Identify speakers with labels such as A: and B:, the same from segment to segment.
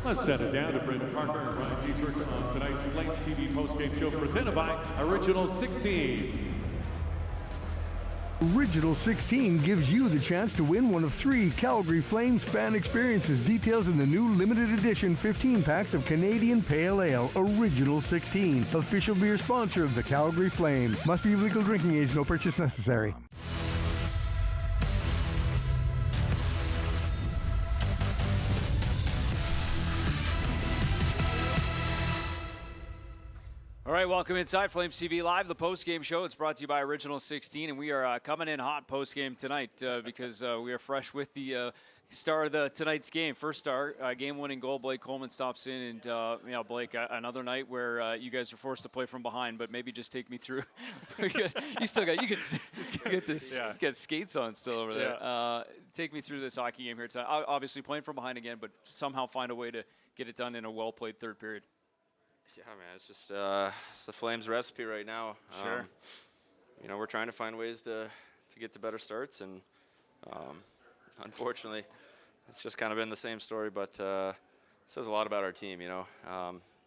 A: Let's send it down to Brendan Parker and Ryan Dittrick on tonight's Flames TV postgame show presented by Original 16.
B: Original 16 gives you the chance to win one of 3 Calgary Flames fan experiences. Details in the new limited edition 15 packs of Canadian Pale Ale. Original 16, official beer sponsor of the Calgary Flames. Must be of legal drinking age, no purchase necessary.
C: All right, welcome inside Flames TV Live, the post-game show. It's brought to you by Original 16, and we are coming in hot post-game tonight because we are fresh with the star of tonight's game. First star, game-winning goal. Blake Coleman stops in, and Blake, another night where you guys are forced to play from behind, but maybe just take me through. You got skates on still over there. Yeah. Take me through this hockey game here tonight. Obviously playing from behind again, but somehow find a way to get it done in a well-played third period.
D: Yeah, man, it's just it's the Flames recipe right now.
C: Sure.
D: We're trying to find ways to get to better starts, and unfortunately, it's just kind of been the same story. But it says a lot about our team.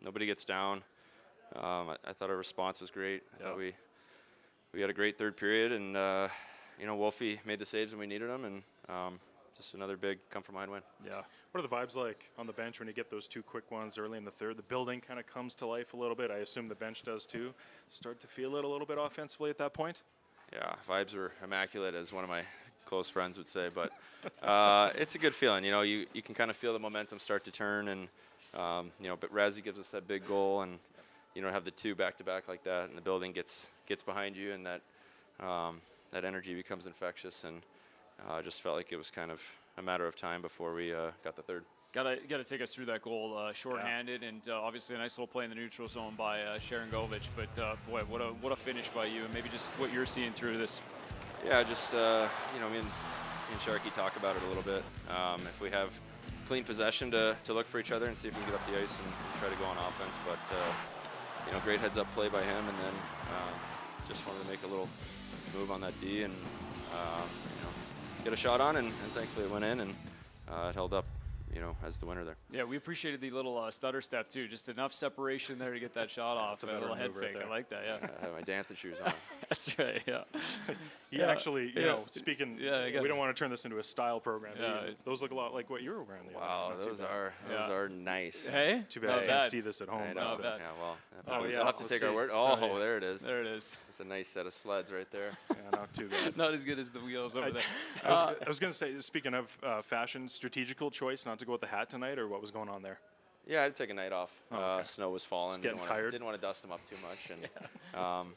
D: Nobody gets down. I thought our response was great. I thought we had a great third period, and Wolfie made the saves when we needed them, and just another big come-from-behind win.
E: Yeah. What are the vibes like on the bench when you get those 2 quick ones early in the third? The building kind of comes to life a little bit. I assume the bench does too. Start to feel it a little bit offensively at that point?
D: Yeah, vibes were immaculate, as one of my close friends would say. But it's a good feeling. You can kind of feel the momentum start to turn. And, but Razzie gives us that big goal. And, have the 2 back-to-back like that. And the building gets behind you. And that energy becomes infectious. And just felt like it was kind of a matter of time before we got the third.
C: Got to take us through that goal, shorthanded, and obviously a nice little play in the neutral zone by Sharangovich. But boy, what a finish by you, and maybe just what you're seeing through this.
D: Yeah, just me and Sharky talk about it a little bit. If we have clean possession to look for each other and see if we can get up the ice and try to go on offense. But great heads up play by him, and then just wanted to make a little move on that D and get a shot on, and thankfully it went in, and it held up, as the winner there.
C: Yeah, we appreciated the little stutter step too. Just enough separation there to get that shot off.
E: That's a
C: little head
E: right
C: fake.
E: there.
C: I like that. Yeah.
D: I have my dancing shoes on.
C: That's right. Yeah.
E: Actually, speaking. We don't want to turn this into a style program.
C: Yeah.
E: Those look a lot like what you were wearing the
D: wow,
E: other night.
D: those are nice.
C: Hey.
E: Too bad I can't see this at home.
D: I know.
C: Not bad.
D: Yeah, well, I'll have to take our word. Oh, there it is.
C: There it is.
D: It's a nice set of sleds right there.
E: Yeah, not too bad.
C: Not as good as the wheels over there.
E: I was going to say, speaking of fashion, strategical choice not to go with the hat tonight, or what was going on there?
D: Yeah, I had to take a night off.
E: Okay.
D: Snow was falling.
E: Getting tired.
D: Didn't want to dust them up too much, and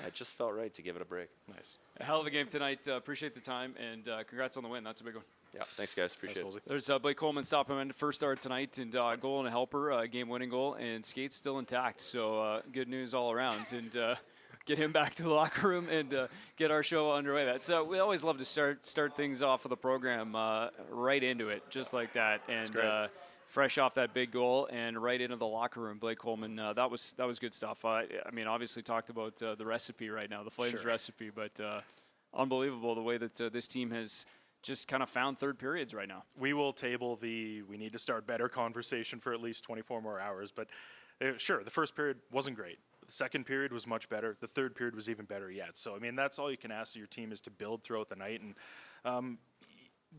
D: it just felt right to give it a break.
E: Nice.
C: A hell of a game tonight. Appreciate the time, and congrats on the win. That's a big one.
D: Yeah, thanks guys. Appreciate it.
C: There's Blake Coleman stopping him in the first start tonight, and goal and a helper, game-winning goal, and skates still intact. So good news all around, and get him back to the locker room and get our show underway. That's we always love to start things off of the program right into it, just like that, and fresh off that big goal and right into the locker room. Blake Coleman, that was good stuff. Obviously talked about the recipe right now, the Flames recipe, but unbelievable the way that this team has just kind of found third periods right now.
E: We will table we need to start better conversation for at least 24 more hours. But sure, the first period wasn't great. The second period was much better. The third period was even better yet. So, that's all you can ask of your team is to build throughout the night. And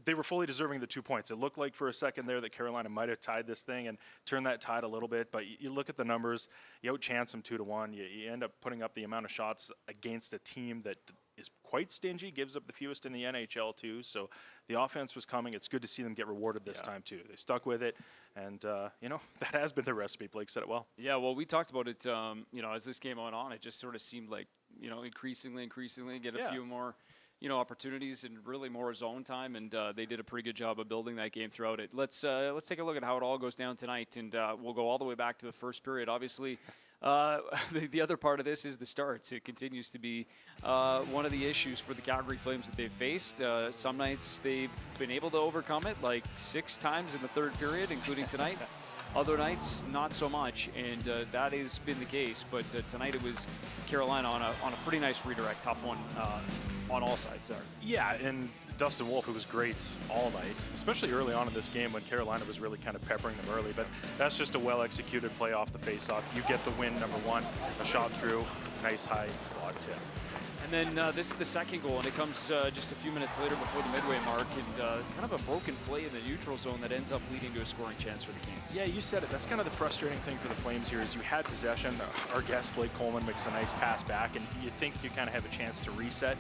E: they were fully deserving the 2 points. It looked like for a second there that Carolina might have tied this thing and turned that tide a little bit. But you look at the numbers, you outchance them 2-1. You end up putting up the amount of shots against a team that is quite stingy, gives up the fewest in the NHL too. So the offense was coming. It's good to see them get rewarded this time too. They stuck with it, and that has been the recipe. Blake said it well.
C: Yeah, well, we talked about it. As this game went on, it just sort of seemed like increasingly get a few more opportunities and really more zone time, and they did a pretty good job of building that game throughout it. Let's take a look at how it all goes down tonight, and we'll go all the way back to the first period. Obviously, the other part of this is the starts. It continues to be one of the issues for the Calgary Flames that they've faced. Some nights they've been able to overcome it, like 6 times in the third period, including tonight. Other nights, not so much, and that has been the case. But tonight it was Carolina on a pretty nice redirect, tough one on all sides there.
E: Yeah, and Dustin Wolf, who was great all night, especially early on in this game when Carolina was really kind of peppering them early. But that's just a well-executed play off the faceoff. You get the win, number one, a shot through, nice high slot tip.
C: And then this is the second goal, and it comes just a few minutes later before the midway mark, and kind of a broken play in the neutral zone that ends up leading to a scoring chance for the Canes.
E: Yeah, you said it. That's kind of the frustrating thing for the Flames here is you had possession. Our guest, Blake Coleman, makes a nice pass back, and you think you kind of have a chance to reset.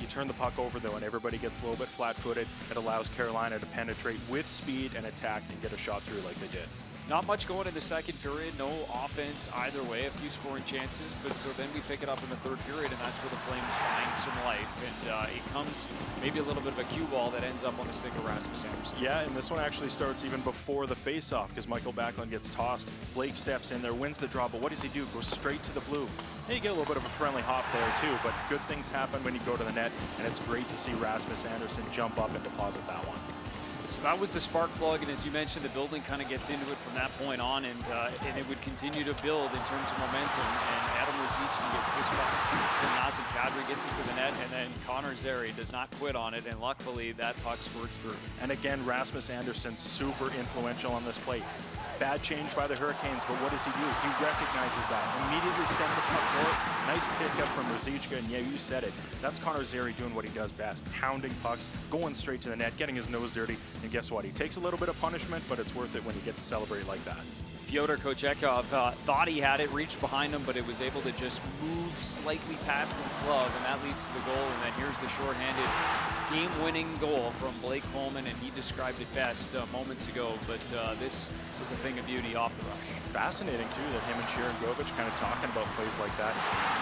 E: You turn the puck over, though, and everybody gets a little bit flat-footed. It allows Carolina to penetrate with speed and attack and get a shot through like they did.
C: Not much going in the second period, no offense either way, a few scoring chances, but so then we pick it up in the third period, and that's where the Flames find some life, and it comes maybe a little bit of a cue ball that ends up on the stick of Rasmus Andersson.
E: Yeah, and this one actually starts even before the face-off because Michael Backlund gets tossed. Blake steps in there, wins the draw, but what does he do? Goes straight to the blue. And you get a little bit of a friendly hop there too, but good things happen when you go to the net, and it's great to see Rasmus Andersson jump up and deposit that one.
C: So that was the spark plug, and as you mentioned, the building kind of gets into it from that point on, and it would continue to build in terms of momentum. And Adam Ruzicki gets this puck from Nazem Kadri, gets it to the net, and then Connor Zary does not quit on it, and luckily that puck squirts through.
E: And again, Rasmus Andersson super influential on this play. Bad change by the Hurricanes, but what does he do? He recognizes that, immediately send the puck forward. Nice pickup from Ruzicka, and yeah, you said it. That's Connor Zary doing what he does best, hounding pucks, going straight to the net, getting his nose dirty, and guess what? He takes a little bit of punishment, but it's worth it when you get to celebrate like that.
C: Pyotr Kochekov thought he had it, reached behind him, but it was able to just move slightly past his glove, and that leads to the goal. And then here's the shorthanded game-winning goal from Blake Coleman, and he described it best moments ago, but this was a thing of beauty off the rush.
E: Fascinating, too, that him and Sharon Govich kind of talking about plays like that.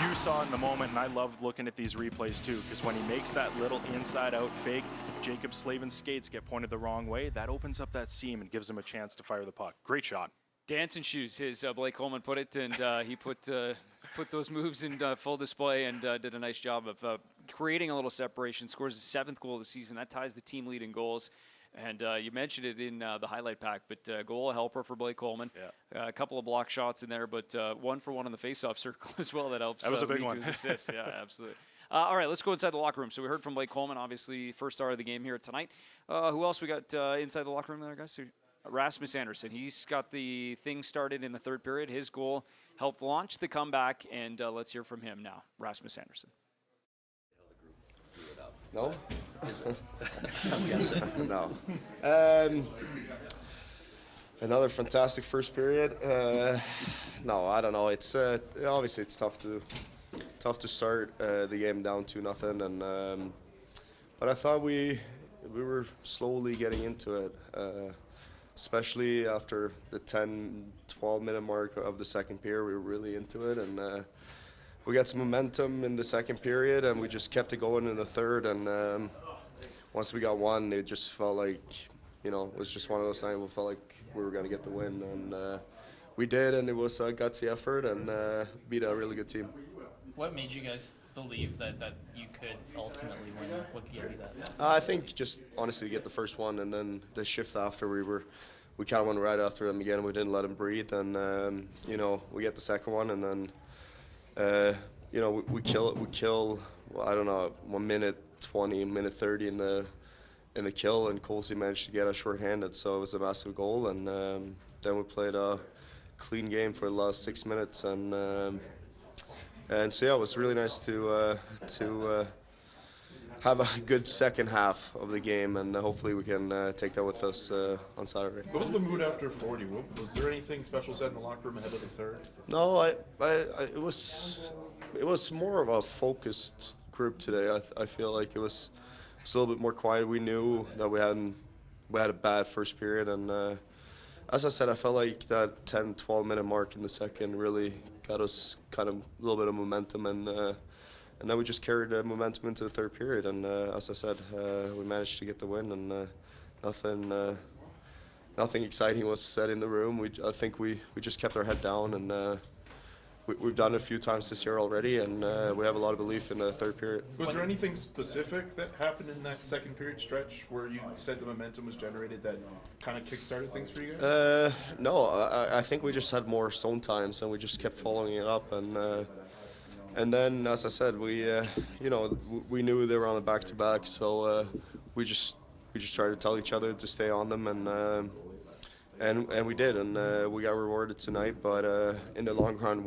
E: You saw in the moment, and I love looking at these replays, too, because when he makes that little inside-out fake, Jacob Slavin's skates get pointed the wrong way. That opens up that seam and gives him a chance to fire the puck. Great shot.
C: Dancing shoes, his Blake Coleman put it, and he put those moves in full display and did a nice job of creating a little separation. Scores his 7th goal of the season. That ties the team lead in goals. And you mentioned it in the highlight pack, but goal helper for Blake Coleman. Yeah. A couple of block shots in there, but 1 for 1 on the face-off circle as well. That helps.
E: That was a big one.
C: To his assist. Yeah, absolutely. All right, let's go inside the locker room. So we heard from Blake Coleman, obviously first star of the game here tonight. Who else we got inside the locker room there, guys? Rasmus Andersson. He's got the thing started in the third period. His goal helped launch the comeback, and let's hear from him now. Rasmus Andersson.
F: No?
G: Is it? I'm guessing.
F: No. Another fantastic first period. No, I don't know. It's obviously it's tough to start the game down 2-0, and but I thought we were slowly getting into it. Especially after the 10-12 minute mark of the second period, we were really into it, and we got some momentum in the second period, and we just kept it going in the third, and once we got one, it just felt like, you know, it was just one of those times we felt like we were going to get the win, and we did, and it was a gutsy effort, and beat a really good team.
G: What made you guys believe that you could ultimately win? What gave you that?
F: I think just honestly get the first one, and then the shift after we kind of went right after them again. We didn't let them breathe, and you know, we get the second one, and then you know, we kill. Well, I don't know, 1 minute 20, minute 30 in the kill, and Colsey managed to get us shorthanded, so it was a massive goal, and then we played a clean game for the last 6 minutes, and so yeah, it was really nice to have a good second half of the game, and hopefully we can take that with us on Saturday.
H: What was the mood after 40? Was there anything special said in the locker room ahead of the third?
F: No, it was more of a focused group today. I feel like it was a little bit more quiet. We knew that we had a bad first period, and as I said, I felt like that 10-12 minute mark in the second really got us kind of a little bit of momentum, and then we just carried the momentum into the third period, and as I said, we managed to get the win, and nothing exciting was said in the room. I think we just kept our head down, and we've done it a few times this year already, and we have a lot of belief in the third period.
H: Was there anything specific that happened in that second period stretch where you said the momentum was generated that kind of kick-started things for you guys?
F: No, I think we just had more zone times, and we just kept following it up, and then, as I said, we you know, we knew they were on a back-to-back, so we just tried to tell each other to stay on them, and we did, and we got rewarded tonight. But in the long run,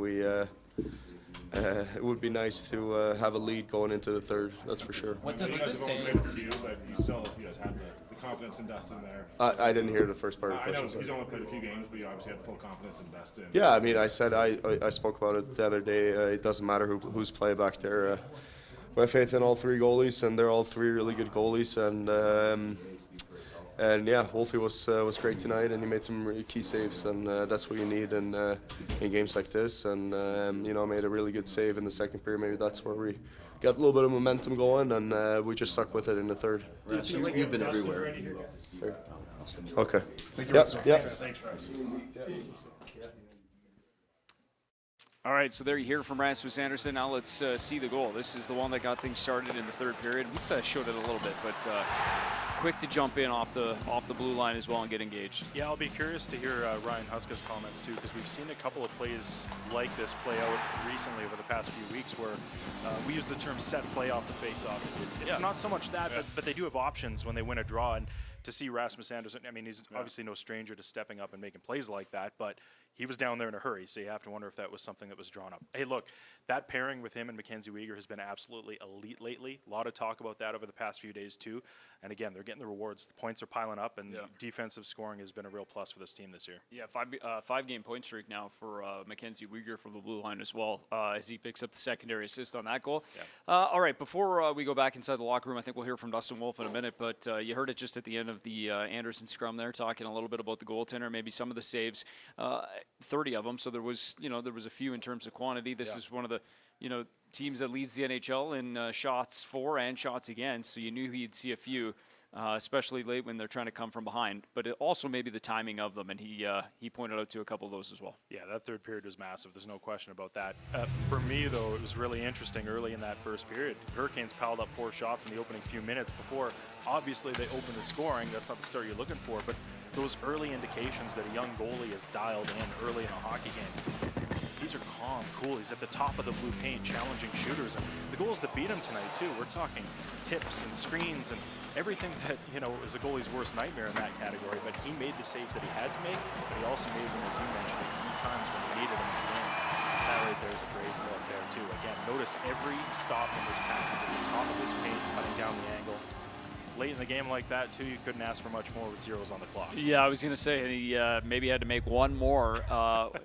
F: it would be nice to have a lead going into the third. That's for sure.
G: What does it say?
I: But you guys have the confidence in Dustin there.
F: I didn't hear the first part of the
I: I know
F: question.
I: he's only played a few games, but you obviously had full confidence in Dustin.
F: Yeah, I mean, I said I spoke about it the other day. It doesn't matter who's play back there. We have faith in all three goalies, and they're all three really good goalies. And yeah, Wolfie was great tonight, and he made some really key saves, and that's what you need in games like this. And made a really good save in the second period. Maybe that's where we got a little bit of momentum going, and we just stuck with it in the third.
J: You've been everywhere.
F: Sorry. Okay.
I: Thank you,
F: Yep.
I: Thanks, Russ.
C: All right, so there you hear from Rasmus Andersson. Now let's see the goal. This is the one that got things started in the third period. We showed it a little bit, but quick to jump in off the blue line as well and get engaged.
E: Yeah, I'll be curious to hear Ryan Huska's comments too, because we've seen a couple of plays like this play out recently over the past few weeks where we use the term set play off the face-off. It's not so much that, but they do have options when they win a draw. And to see Rasmus Andersson, I mean, he's obviously no stranger to stepping up and making plays like that, but he was down there in a hurry, so you have to wonder if that was something that was drawn up. Hey, look, that pairing with him and Mackenzie Weegar has been absolutely elite lately. A lot of talk about that over the past few days, too. And again, they're getting the rewards. The points are piling up, and defensive scoring has been a real plus for this team this year.
C: Yeah, five-game point streak now for Mackenzie Weegar from the blue line as well, as he picks up the secondary assist on that goal. Yeah. All right, before we go back inside the locker room, I think we'll hear from Dustin Wolf in a minute, but you heard it just at the end of the Andersson scrum there, talking a little bit about the goaltender, maybe some of the saves, 30 of them, so there was a few in terms of quantity. This is one of the teams that leads the NHL in shots for and shots against, so you knew he'd see a few, especially late when they're trying to come from behind, but it also maybe the timing of them, and he pointed out to a couple of those as well.
E: Yeah, that third period was massive. There's no question about that. For me, though, it was really interesting early in that first period. Hurricanes piled up 4 shots in the opening few minutes before, obviously, they opened the scoring. That's not the start you're looking for, but those early indications that a young goalie is dialed in early in a hockey game. These are calm, cool. He's at the top of the blue paint, challenging shooters. And the goals that beat him tonight, too, we're talking tips and screens and everything that, is a goalie's worst nightmare in that category. But he made the saves that he had to make, but he also made them, as you mentioned, at key times when he needed them to win. That right there's a great look there, too. Again, notice every stop in this pass is at the top of his paint, cutting down the angle. Late in the game like that, too, you couldn't ask for much more with zeros on the clock.
C: Yeah, I was going to say he maybe had to make one more,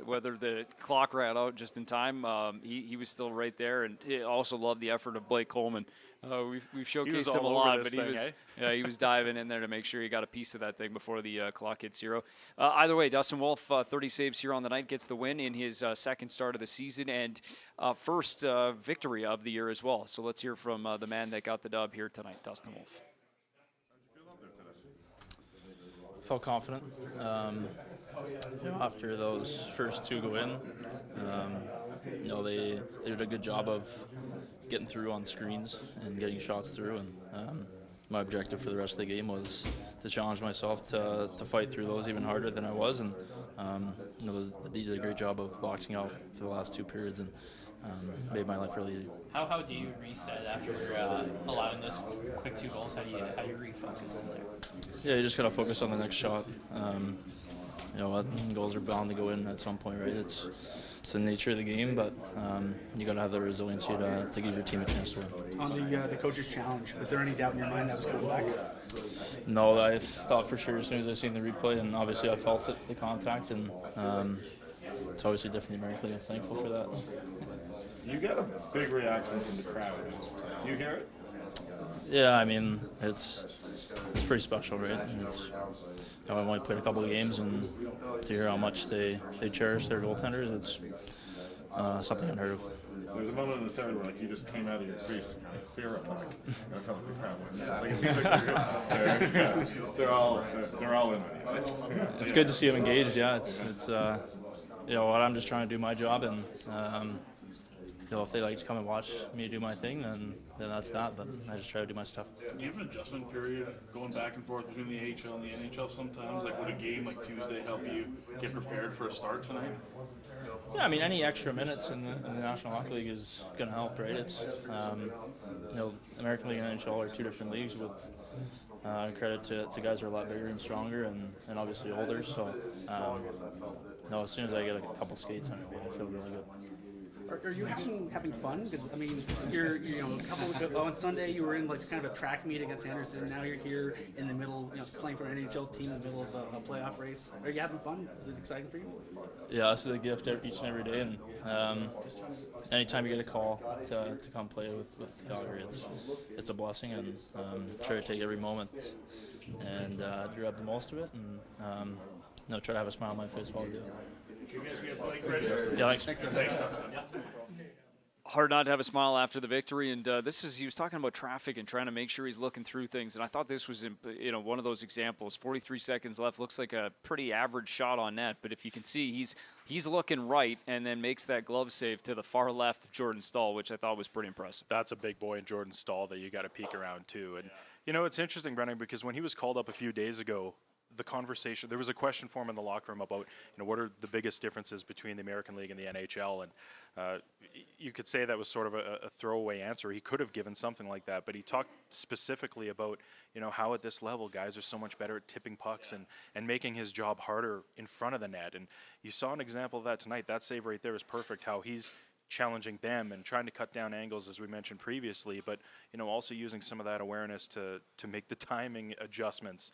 C: whether the clock ran out just in time. He was still right there, and he also loved the effort of Blake Coleman. We've showcased him a lot, but he was diving in there to make sure he got a piece of that thing before the clock hit 0. Either way, Dustin Wolf, 30 saves here on the night, gets the win in his second start of the season and first victory of the year as well. So let's hear from the man that got the dub here tonight, Dustin Wolf.
K: Felt confident after those first 2 go in. They did a good job of getting through on screens and getting shots through. And my objective for the rest of the game was to challenge myself to fight through those even harder than I was. And they did a great job of boxing out for the last 2 periods and made my life really easy.
G: How do you reset after allowing those quick 2 goals? How do you refocus in there?
K: Yeah, you just gotta focus on the next shot. Goals are bound to go in at some point, right? It's the nature of the game, but you gotta have the resiliency to give your team a chance to win.
J: On the coach's challenge, is there any doubt in your mind that was coming back?
K: No, I thought for sure as soon as I seen the replay, and obviously I felt the contact, and it's obviously different numerically. I'm thankful for that.
I: You got a big reaction from the crowd. Do you hear it?
K: Yeah, I mean, it's pretty special, right? I've only played a couple of games, and to hear how much they cherish their goaltenders, it's something unheard of.
I: There's a moment in the third where you just came out of your crease to clear a puck. I felt like the crowd went. It seems like they're all in.
K: It's good to see them engaged. Yeah, it's what I'm just trying to do my job, and if they like to come and watch me do my thing, then that's that. But I just try to do my stuff.
L: Do you have an adjustment period going back and forth between the AHL and the NHL sometimes? Like, would a game like Tuesday help you get prepared for a start tonight?
K: Yeah, I mean, any extra minutes in the National Hockey League is going to help, right? It's American League and NHL are 2 different leagues with credit to guys who are a lot bigger and stronger and obviously older. So, no, as soon as I get a couple skates, I feel really good.
J: Are you having fun? Because I mean, you're a couple of ago on Sunday you were in like kind of a track meet against Anderson. Now you're here in the middle, playing for an NHL team in the middle of a playoff race. Are you having fun? Is it exciting for you?
K: Yeah, this is a gift each and every day, and anytime you get a call to come play with Calgary, it's a blessing, and try to take every moment and grab the most of it, and try to have a smile on my face while I do it. Yeah, thanks.
C: Dustin. Hard not to have a smile after the victory, and he was talking about traffic and trying to make sure he's looking through things, and I thought this was one of those examples. 43 seconds left, looks like a pretty average shot on net, but if you can see, he's looking right and then makes that glove save to the far left of Jordan Staal, which I thought was pretty impressive.
E: That's a big boy in Jordan Staal that you got to peek around too. And it's interesting, Brennan, because when he was called up a few days ago, the conversation, there was a question for him in the locker room about, what are the biggest differences between the American League and the NHL, and you could say that was sort of a throwaway answer. He could have given something like that, but he talked specifically about, how at this level guys are so much better at tipping pucks and making his job harder in front of the net, and you saw an example of that tonight. That save right there is perfect, how he's challenging them and trying to cut down angles, as we mentioned previously, but also using some of that awareness to make the timing adjustments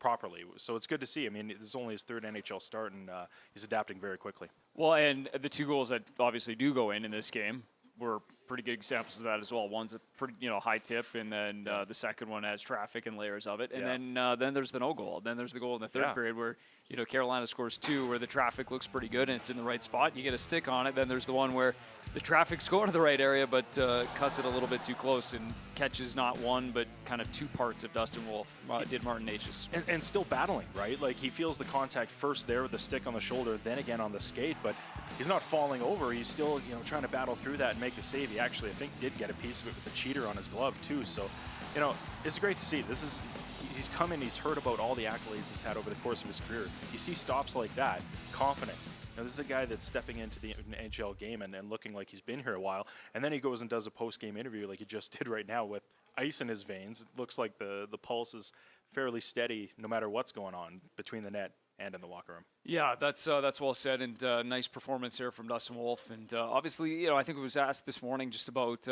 E: properly. So it's good to see. I mean, this is only his third NHL start, and he's adapting very quickly.
C: Well, and the 2 goals that obviously do go in this game were pretty good examples of that as well. One's a pretty high tip, and then the second one has traffic and layers of it, and then there's the no goal. Then there's the goal in the third period where Carolina scores 2, where the traffic looks pretty good and it's in the right spot. You get a stick on it. Then there's the one where the traffic's going to the right area, but cuts it a little bit too close and catches not one, but kind of 2 parts of Dustin Wolf. Did Martin Necas.
E: And still battling, right? Like, he feels the contact first there with the stick on the shoulder, then again on the skate, but he's not falling over. He's still, trying to battle through that and make the save. He actually, I think, did get a piece of it with the cheater on his glove too. So, it's great to see. He's come in, he's heard about all the accolades he's had over the course of his career. You see stops like that, confident. This is a guy that's stepping into the NHL game and looking like he's been here a while. And then he goes and does a post-game interview like he just did right now with ice in his veins. It looks like the pulse is fairly steady no matter what's going on between the net and in the locker room.
C: Yeah, that's well said, and nice performance here from Dustin Wolf. And obviously, I think it was asked this morning just about,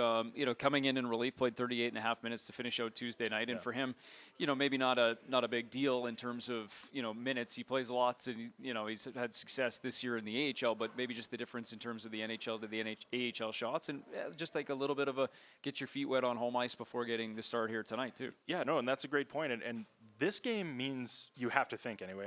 C: coming in relief, played 38.5 minutes to finish out Tuesday night. And for him, maybe not a big deal in terms of, minutes. He plays lots, and, he's had success this year in the AHL, but maybe just the difference in terms of the NHL to the AHL shots, and just like a little bit of a get your feet wet on home ice before getting the start here tonight, too.
E: Yeah, no, and that's a great point. And this game means, you have to think anyway,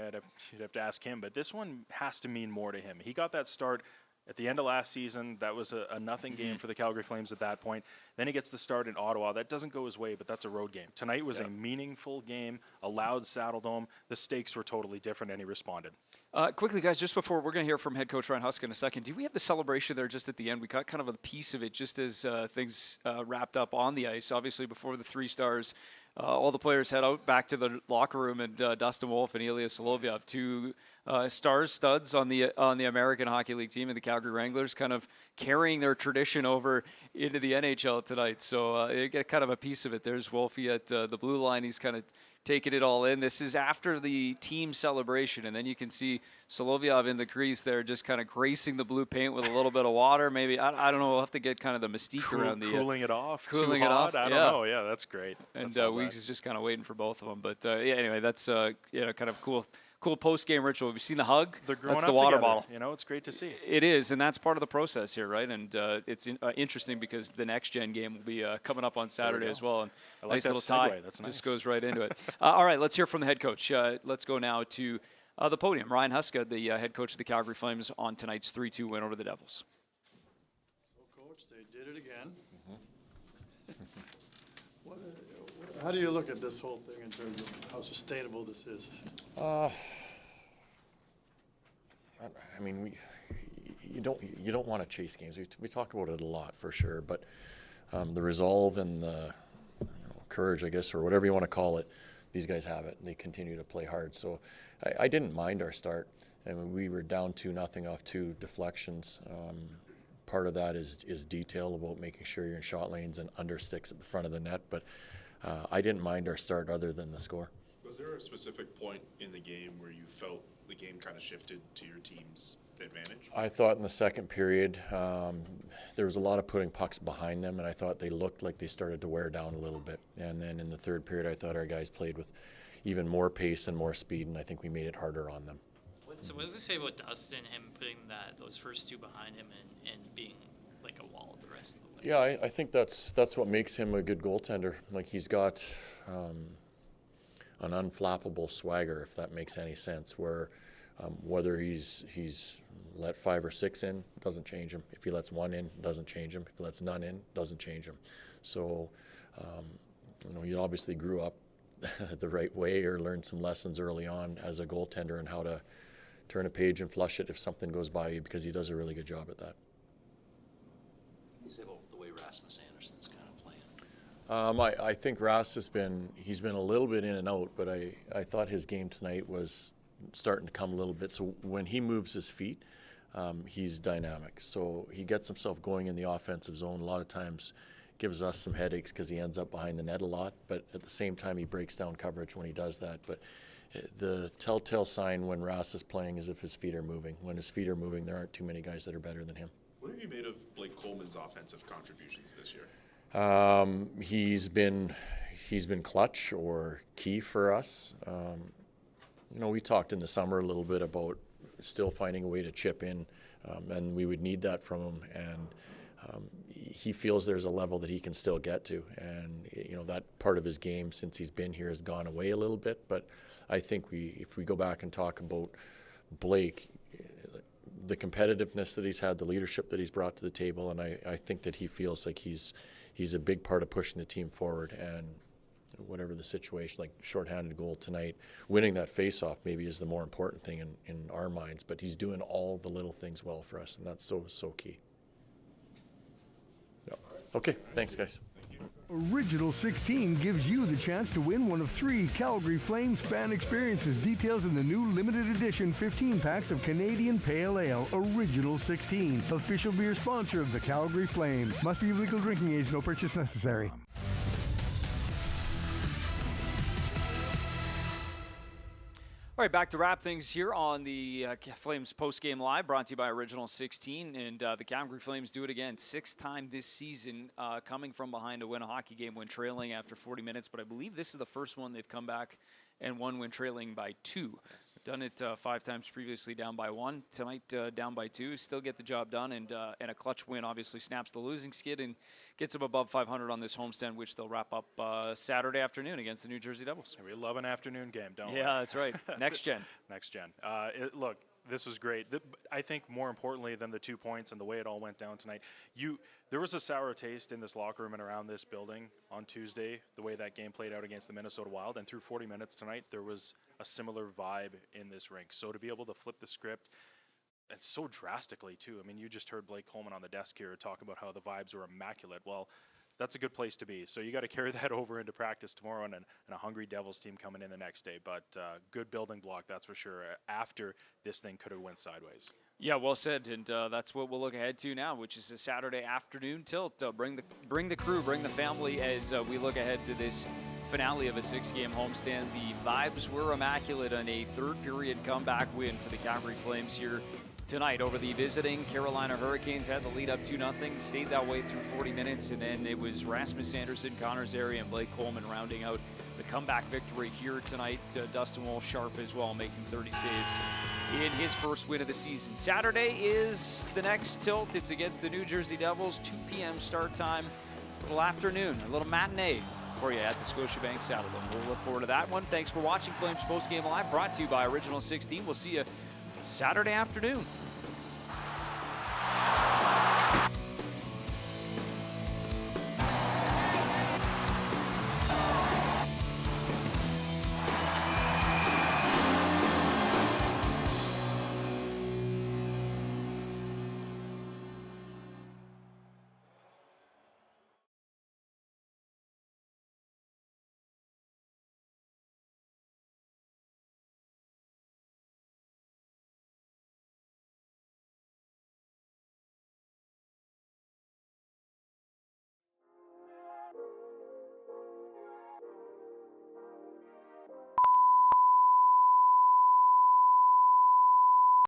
E: you'd have to ask him, but this one has to mean more to him. He got that start at the end of last season. That was a nothing game for the Calgary Flames at that point. Then he gets the start in Ottawa. That doesn't go his way, but that's a road game. Tonight was a meaningful game, a loud Saddle Dome. The stakes were totally different, and he responded.
C: Quickly, guys, just before, we're going to hear from head coach Ryan Huska in a second. Do we have the celebration there just at the end? We got kind of a piece of it just as things wrapped up on the ice. Obviously, before the 3 stars, all the players head out back to the locker room, and Dustin Wolf and Ilya Solovyov, 2 studs on the American Hockey League team, and the Calgary Wranglers, kind of carrying their tradition over into the NHL tonight. So you get kind of a piece of it. There's Wolfie at the blue line. He's kind of taking it all in. This is after the team celebration, and then you can see Solovyov in the crease there, just kind of gracing the blue paint with a little bit of water. Maybe, I don't know, we'll have to get kind of the mystique around the
E: cooling it off.
C: Cooling
E: too
C: it
E: hot?
C: off.
E: I don't know. Yeah, that's great.
C: And Weeks is just kind of waiting for both of them. But anyway, that's kind of cool post-game ritual. Have you seen the hug?
E: They're growing
C: That's
E: up
C: the water
E: together.
C: bottle.
E: It's great to see.
C: It is, and that's part of the process here, right? And it's interesting because the next gen game will be coming up on Saturday as well. And
E: I like
C: nice
E: that
C: little
E: segue.
C: tie.
E: That's nice.
C: Just goes right into it. All right, let's hear from the head coach. Let's go now to the podium. Ryan Huska, the head coach of the Calgary Flames, on tonight's 3-2 win over the Devils.
M: So, Coach, they did it again. How do you look at this whole thing in terms of how sustainable this is?
N: I mean, you don't want to chase games. We talk about it a lot for sure, but the resolve and the courage, I guess, or whatever you want to call it, these guys have it, and they continue to play hard. So I didn't mind our start. I mean, we were down 2-0 off 2 deflections. Part of that is detail about making sure you're in shot lanes and under sticks at the front of the net, but I didn't mind our start other than the score.
H: Was there a specific point in the game where you felt the game kind of shifted to your team's advantage?
N: I thought in the second period there was a lot of putting pucks behind them, and I thought they looked like they started to wear down a little bit. And then in the third period, I thought our guys played with even more pace and more speed, and I think we made it harder on them.
G: So what does it say about Dustin, him putting those first two behind him and being like a wall the rest of the way?
N: Yeah, I think that's what makes him a good goaltender. Like, he's got an unflappable swagger, if that makes any sense, where whether he's let 5 or 6 in, doesn't change him. If he lets 1 in, doesn't change him. If he lets none in, doesn't change him. So, he obviously grew up the right way or learned some lessons early on as a goaltender and how to turn a page and flush it if something goes by you, because he does a really good job at that.
K: What do you say about the way Rasmus Andersson's kind of playing?
N: I think Ras he's been a little bit in and out, but I thought his game tonight was starting to come a little bit. So when he moves his feet, he's dynamic. So he gets himself going in the offensive zone. A lot of times gives us some headaches because he ends up behind the net a lot, but at the same time he breaks down coverage when he does that. But the telltale sign when Ras is playing is if his feet are moving. When his feet are moving, there aren't too many guys that are better than him.
H: What have you made of Blake Coleman's offensive contributions this year?
N: He's been clutch or key for us. We talked in the summer a little bit about still finding a way to chip in, and we would need that from him. And he feels there's a level that he can still get to, and that part of his game since he's been here has gone away a little bit. But I think if we go back and talk about Blake, the competitiveness that he's had, the leadership that he's brought to the table, and I think that he feels like he's a big part of pushing the team forward. And whatever the situation, like shorthanded goal tonight, winning that face-off maybe is the more important thing in our minds, but he's doing all the little things well for us, and that's so key. Yep. Okay, thanks guys.
B: Original 16 gives you the chance to win one of 3 Calgary Flames fan experiences. Details in the new limited edition 15 packs of Canadian Pale Ale Original 16. Official beer sponsor of the Calgary Flames. Must be of legal drinking age. No purchase necessary.
C: All right, back to wrap things here on the Flames post-game live, brought to you by Original 16. And the Calgary Flames do it again, 6th time this season, coming from behind to win a hockey game when trailing after 40 minutes. But I believe this is the first one they've come back and won when trailing by 2. Yes. Done it 5 times previously, down by 1. Tonight, down by 2. Still get the job done, and a clutch win obviously snaps the losing skid and gets them above 500 on this homestand, which they'll wrap up Saturday afternoon against the New Jersey Devils.
E: We love an afternoon game, don't we?
C: Yeah, that's right. Next gen.
E: Next gen. Look, this was great. I think more importantly than the 2 points and the way it all went down tonight, there was a sour taste in this locker room and around this building on Tuesday, the way that game played out against the Minnesota Wild. And through 40 minutes tonight, there was a similar vibe in this rink. So to be able to flip the script, and so drastically too. I mean, you just heard Blake Coleman on the desk here talk about how the vibes were immaculate. Well, that's a good place to be. So you got to carry that over into practice tomorrow, and a hungry Devils team coming in the next day. But good building block, that's for sure, after this thing could have went sideways.
C: Yeah, well said, and that's what we'll look ahead to now, which is a Saturday afternoon tilt. Bring the crew, bring the family as we look ahead to this finale of a 6-game homestand. The vibes were immaculate on a third-period comeback win for the Calgary Flames here tonight over the visiting Carolina Hurricanes. Had the lead up 2-0, stayed that way through 40 minutes, and then it was Rasmus Andersson, Connor Zary, and Blake Coleman rounding out the comeback victory here tonight. Dustin Wolf sharp as well, making 30 saves in his first win of the season. Saturday is the next tilt. It's against the New Jersey Devils, 2 p.m. start time. A little afternoon, a little matinee for you at the Scotiabank Saddledome. We'll look forward to that one. Thanks for watching Flames Postgame Live, brought to you by Original 16. We'll see you Saturday afternoon.